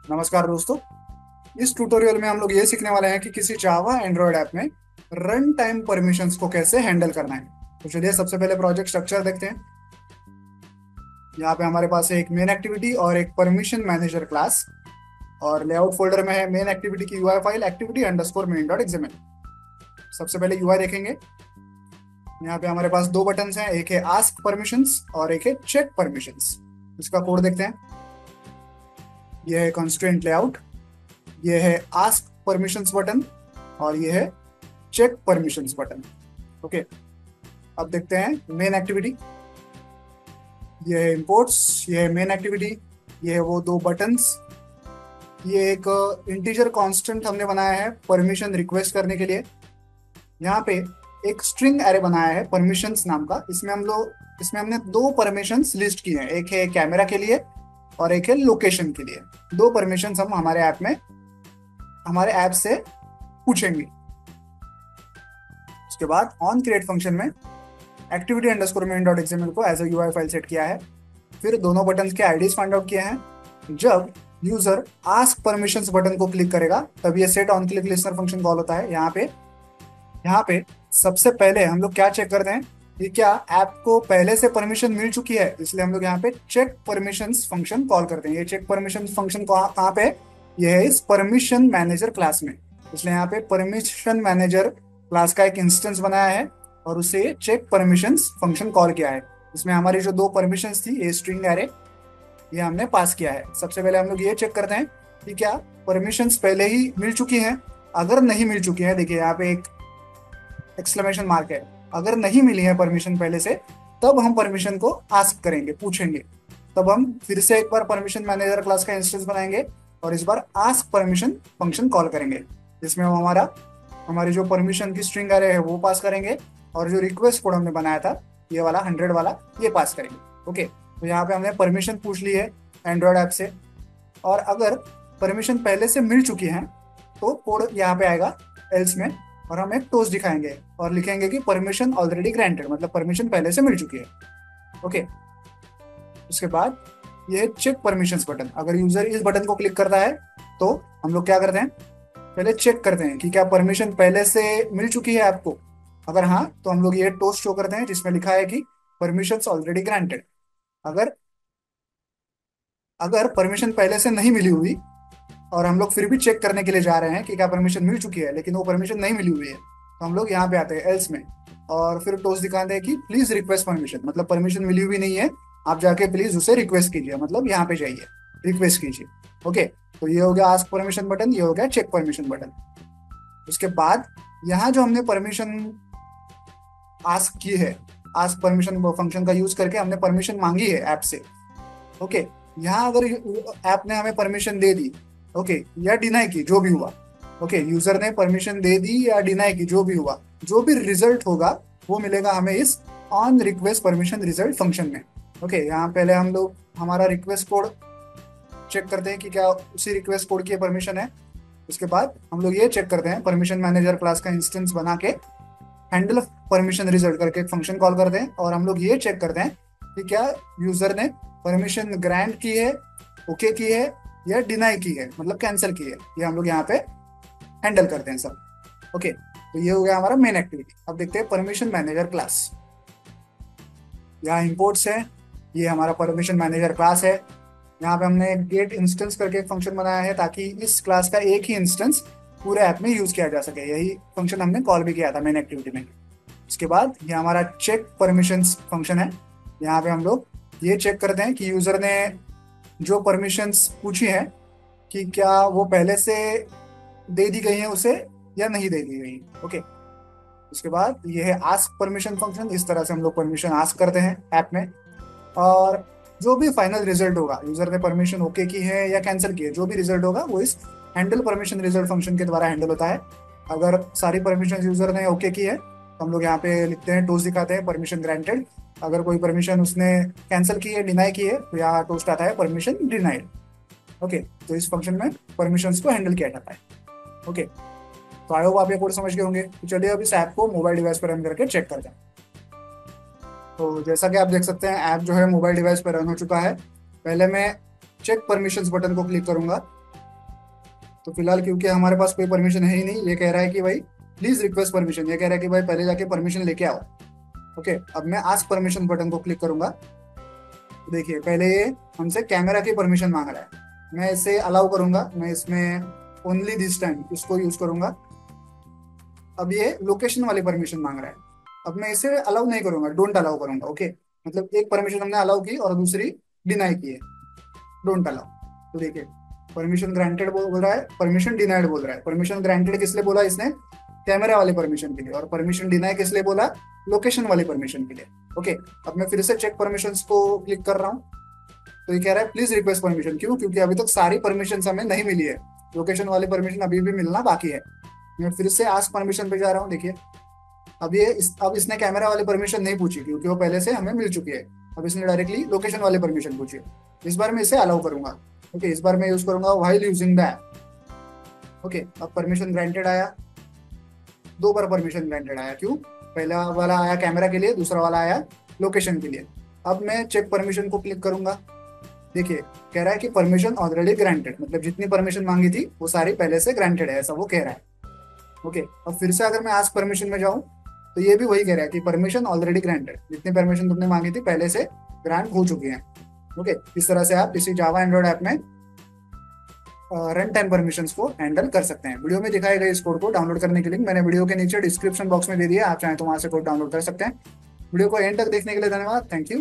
नमस्कार दोस्तों। इस ट्यूटोरियल में हम लोग ये सीखने वाले हैं कि किसी जावा एंड्रॉयड ऐप में रन टाइम परमिशंस को कैसे हैंडल करना है। तो चलिए सबसे पहले प्रोजेक्ट स्ट्रक्चर देखते हैं। यहाँ पे हमारे पास है एक मेन एक्टिविटी और एक परमिशन मैनेजर क्लास, और लेआउट फोल्डर में है मेन एक्टिविटी की UI file activity underscore main dot XML. सबसे पहले यूआई देखेंगे। यहाँ पे हमारे पास दो बटन्स हैं, एक है आस्क परमिशंस और एक है चेक परमिशंस। इसका कोड देखते हैं। यह है कंस्ट्रेंट लेआउट, ये है आस्क परमिशंस बटन और ये है चेक परमिशंस बटन। ओके, अब देखते हैं मेन एक्टिविटी। ये है इंपोर्ट्स, ये है मेन एक्टिविटी, ये है वो दो बटन्स। ये एक इंटीजर कांस्टेंट हमने बनाया है परमिशन रिक्वेस्ट करने के लिए। यहाँ पे एक स्ट्रिंग एरे बनाया है परमिशंस नाम का। इसमें हमने दो परमिशंस लिस्ट की हैं, एक है कैमरा के लिए और एक है लोकेशन के लिए। दो परमिशंस हम हमारे ऐप से पूछेंगे। उसके बाद ऑन क्रिएट फंक्शन में activity underscore main dot XML को as a UI file set किया है। फिर दोनों बटन्स के आईडीज फाइंड आउट किए हैं। जब यूजर आस्क परमिशंस बटन को क्लिक करेगा तब ये set on click listener function call होता है। यहाँ पे सबसे पहले हम लोग क्या चेक करते हैं कि क्या ऐप को पहले से परमिशन मिल चुकी है, इसलिए हम लोग यहाँ पे चेक परमिशंस फंक्शन कॉल करते हैं। ये चेक परमिशन फंक्शन कहाँ पे, ये है इस परमिशन मैनेजर क्लास में। इसलिए यहाँ पे परमिशन मैनेजर क्लास का एक इंस्टेंस बनाया है और उसे चेक परमिशंस फंक्शन कॉल किया है। इसमें हमारी जो दो परमिशंस थी, ये स्ट्रिंग एरे, ये हमने पास किया है। सबसे पहले हम लोग ये चेक करते हैं कि क्या परमिशंस पहले ही मिल चुकी हैं। अगर नहीं मिल चुकी है, देखिए यहाँ पे एक एक्सक्लेमेशन मार्क है। अगर नहीं मिली है परमिशन पहले से, तब हम परमिशन को आस्क करेंगे, पूछेंगे। तब हम फिर से एक बार परमिशन मैनेजर क्लास का इंस्टेंस बनाएंगे और इस बार आस्क परमिशन फंक्शन कॉल करेंगे, जिसमें हम हमारी जो परमिशन की स्ट्रिंग अरे है वो पास करेंगे और जो रिक्वेस्ट कोड हमने बनाया था ये वाला 100 वाला, ये पास करेंगे। ओके, तो यहाँ पे हमने परमिशन पूछ ली है एंड्रॉयड ऐप से। और अगर परमिशन पहले से मिल चुकी है तो कोड यहाँ पे आएगा एल्स में, और हम एक टोस्ट दिखाएंगे और लिखेंगे कि परमिशन ऑलरेडी ग्रांटेड, मतलब परमिशन पहले से मिल चुकी है। ओके, उसके बाद ये चेक परमिशंस बटन। अगर यूजर इस बटन को क्लिक करता है तो हम लोग क्या करते हैं, पहले चेक करते हैं कि क्या परमिशन पहले से मिल चुकी है आपको। अगर हाँ, तो हम लोग ये टोस्ट शो करते हैं जिसमें लिखा है कि परमिशंस ऑलरेडी ग्रांटेड। अगर अगर परमिशन पहले से नहीं मिली हुई और हम लोग फिर भी चेक करने के लिए जा रहे हैं कि क्या परमिशन मिल चुकी है, लेकिन वो परमिशन नहीं मिली हुई है, तो हम लोग यहाँ पे आते हैं एल्स में और फिर टोस्ट दिखाते हैं कि प्लीज रिक्वेस्ट परमिशन, मतलब परमिशन मिली हुई नहीं है, आप जाके प्लीज उसे रिक्वेस्ट कीजिए, मतलब यहाँ पे जाइए रिक्वेस्ट कीजिए। ओके, तो ये हो गया आस्क परमिशन बटन, ये हो गया चेक परमिशन बटन। उसके बाद यहाँ जो हमने परमिशन आस्क की है, आस्क परमिशन फंक्शन का यूज करके हमने परमिशन मांगी है ऐप से। ओके, यहाँ अगर ऐप ने हमें परमिशन दे दी, ओके, या डिनाई की, जो भी हुआ, ओके, यूजर ने परमिशन दे दी या डिनाई की, जो भी हुआ, जो भी रिजल्ट होगा वो मिलेगा हमें इस on request permission result function में। ओके, यहाँ पहले हम लोग हमारा रिक्वेस्ट कोड चेक करते हैं कि क्या उसी रिक्वेस्ट कोड की परमिशन है। उसके बाद हम लोग ये चेक करते हैं, परमिशन मैनेजर क्लास का इंस्टेंस बना के हैंडल परमिशन रिजल्ट करके एक फंक्शन कॉल करते हैं और हम लोग ये चेक करते हैं कि क्या यूजर ने परमिशन ग्रांट की है, ओके की है, या डिनाई की है, मतलब कैंसिल की है। ये हम लोग यहाँ पे हैंडल करते हैं सब। ओके, तो ये हो गया हमारा मेन एक्टिविटी। अब देखते हैं परमिशन मैनेजर क्लास। यहाँ इंपोर्ट्स है, ये हमारा परमिशन मैनेजर क्लास है। यहाँ पे हमने गेट इंस्टेंस करके एक फंक्शन बनाया है ताकि इस क्लास का एक ही इंस्टेंस पूरे ऐप में यूज किया जा सके। यही फंक्शन हमने कॉल भी किया था मेन एक्टिविटी में। उसके बाद ये हमारा चेक परमिशंस फंक्शन है। यहाँ पे हम लोग ये चेक करते हैं कि यूजर ने जो परमिशंस पूछी है कि क्या वो पहले से दे दी गई है उसे या नहीं दे दी गई। ओके, उसके बाद ये है आस्क परमिशन फंक्शन। इस तरह से हम लोग परमिशन आस्क करते हैं ऐप में, और जो भी फाइनल रिजल्ट होगा, यूजर ने परमिशन ओके की है या कैंसिल की है, जो भी रिजल्ट होगा वो इस हैंडल परमिशन रिजल्ट फंक्शन के द्वारा हैंडल होता है। अगर सारी परमिशन यूजर ने ओके की है तो हम लोग यहाँ पे लिखते हैं, टोस्ट दिखाते हैं परमिशन ग्रांटेड। अगर कोई परमिशन उसने कैंसिल की है, डिनाई की है, तो यहाँ टोस्ट आता है परमिशन डिनाइड। ओके, तो इस फंक्शन में परमिशंस को हैंडल किया जाता है। ओके, तो आई होप आप ये कोड समझ गए होंगे। तो चलिए अब इस ऐप को मोबाइल डिवाइस पर रन करके चेक करते हैं। तो जैसा कि आप देख सकते हैं, ऐप जो है मोबाइल डिवाइस पर रन हो चुका है। पहले मैं चेक परमिशंस बटन को क्लिक करूंगा तो फिलहाल क्योंकि हमारे पास कोई परमिशन है ही नहीं, ये कह रहा है कि भाई प्लीज रिक्वेस्ट परमिशन, ये कह रहा है कि भाई पहले जाके परमिशन लेके आओ। ओके, अब मैं आस्क परमिशन बटन को क्लिक करूंगा। तो देखिए पहले ये हमसे कैमरा की परमिशन मांग रहा है, मैं इसे अलाउ करूंगा, मैं इसमें ओनली दिस टाइम इसको यूज करूंगा। अब ये लोकेशन वाली परमिशन मांग रहा है, अब मैं इसे अलाउ नहीं करूंगा, डोंट अलाउ करूंगा। ओके, मतलब एक परमिशन हमने अलाउ की और दूसरी डिनाई की है, डोंट अलाउ। तो देखिए परमिशन ग्रांटेड बोल रहा है, परमिशन डिनाइड बोल रहा है। परमिशन ग्रांटेड किस लिए बोला इसने? कैमरा वाले परमिशन के लिए। और परमिशन डिनाई किस लिए बोला? लोकेशन वाली परमिशन के लिए। ओके, अब मैं फिर से चेक परमिशंस को क्लिक कर रहा हूँ। तो ये कह रहा है प्लीज रिक्वेस्ट परमिशन, क्यों? क्योंकि अभी तक सारी परमिशन हमें नहीं मिली है, लोकेशन वाली परमिशन अभी भी मिलना बाकी है। मैं फिर से आस्क परमिशन पे जा रहा हूँ। देखिए अब इसने कैमरा वाली परमिशन नहीं पूछी क्योंकि वो पहले से हमें मिल चुकी है। अब इसने डायरेक्टली लोकेशन वाली परमिशन पूछी है। इस बार मैं इसे अलाउ करूंगा। ओके, इस बार मैं यूज करूंगा while using the app. Okay, अब परमिशन ग्रांटेड आया, दो बार परमिशन ग्रांटेड आया। क्यों? पहला वाला आया कैमरा के लिए, दूसरा वाला आया लोकेशन के लिए। अब मैं चेक परमिशन को क्लिक करूंगा। देखिए कह रहा है कि परमिशन ऑलरेडी ग्रांटेड, मतलब जितनी परमिशन मांगी थी वो सारी पहले से ग्रांटेड है, ऐसा वो कह रहा है। ओके, अब फिर से अगर मैं आस्क परमिशन में जाऊं तो ये भी वही कह रहा है कि परमिशन ऑलरेडी ग्रांटेड, जितनी परमिशन तुमने मांगी थी पहले से ग्रांट हो चुकी है। ओके, इस तरह से आप किसी जावा एंड्रॉइड ऐप में रन टाइम परमिशंस को हैंडल कर सकते हैं। वीडियो में दिखाए गए इस कोड को डाउनलोड करने के लिंक मैंने वीडियो के नीचे डिस्क्रिप्शन बॉक्स में दे दिया, आप चाहें तो वहां से कोड डाउनलोड कर सकते हैं। वीडियो को एंड तक देखने के लिए धन्यवाद, थैंक यू।